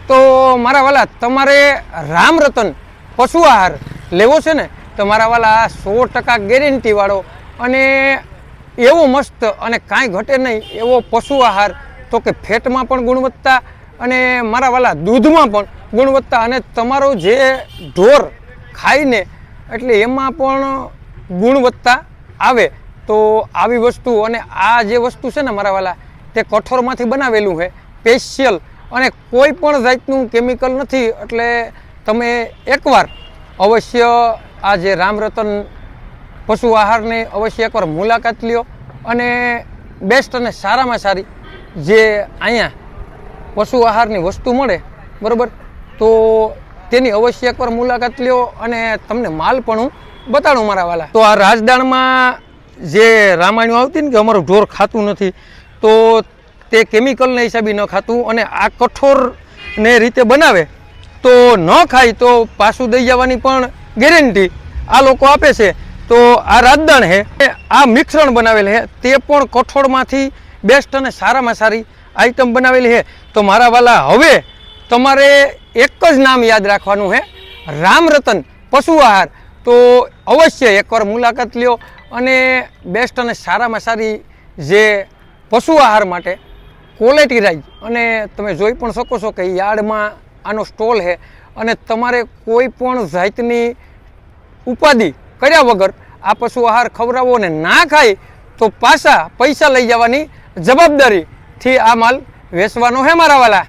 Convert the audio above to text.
તો મારા વાલા તમારે રામરતન પશુ આહાર લેવો છે ને તો મારા વાલા 100% ગેરંટીવાળો અને એવો મસ્ત અને કાંઈ ઘટે નહીં એવો પશુ આહાર, તો કે ફેટમાં પણ ગુણવત્તા અને મારા વાલા દૂધમાં પણ ગુણવત્તા, અને તમારો જે ઢોર ખાઈને એટલે એમાં પણ ગુણવત્તા આવે. તો આવી વસ્તુ, અને આ જે વસ્તુ છે ને મારા વાલા તે કઠોળમાંથી બનાવેલું છે સ્પેશિયલ, અને કોઈ પણ જાતનું કેમિકલ નથી. એટલે તમે એકવાર અવશ્ય આ જે રામરતન પશુ આહારની અવશ્ય એકવાર મુલાકાત લ્યો, અને બેસ્ટ અને સારામાં સારી જે અહીંયા પશુ આહારની વસ્તુ મળે, બરાબર, તો તેની અવશ્ય એકવાર મુલાકાત લ્યો અને તમને માલ પણ હું બતાડું મારા વાલા. તો આ રાજદાણમાં જે રામાયણ આવતી ને કે અમારું ઢોર ખાતું નથી, તો તે કેમિકલના હિસાબે ન ખાતું, અને આ કઠોરને રીતે બનાવે તો ન ખાય તો પાછું દઈ જવાની પણ ગેરંટી આ લોકો આપે છે. તો આ રાજદાણ છે, આ મિશ્રણ બનાવેલ છે, તે પણ કઠોળમાંથી બેસ્ટ અને સારામાં સારી આઈટમ બનાવેલી છે. તો મારા વાલા હવે તમારે એક જ નામ યાદ રાખવાનું છે, રામરતન પશુ આહાર. તો અવશ્ય એકવાર મુલાકાત લ્યો અને બેસ્ટ અને સારામાં સારી જે પશુ આહાર માટે ક્વોલિટી રાઈઝ, અને તમે જોઈ પણ શકો છો કે યાર્ડમાં આનો સ્ટોલ છે, અને તમારે કોઈ પણ જાતની ઉપાધિ કર્યા વગર આ પશુ આહાર ખવડાવો અને ના ખાય તો પાછા પૈસા લઈ જવાની જવાબદારીથી આ માલ વેચવાનો છે મારા વાલા.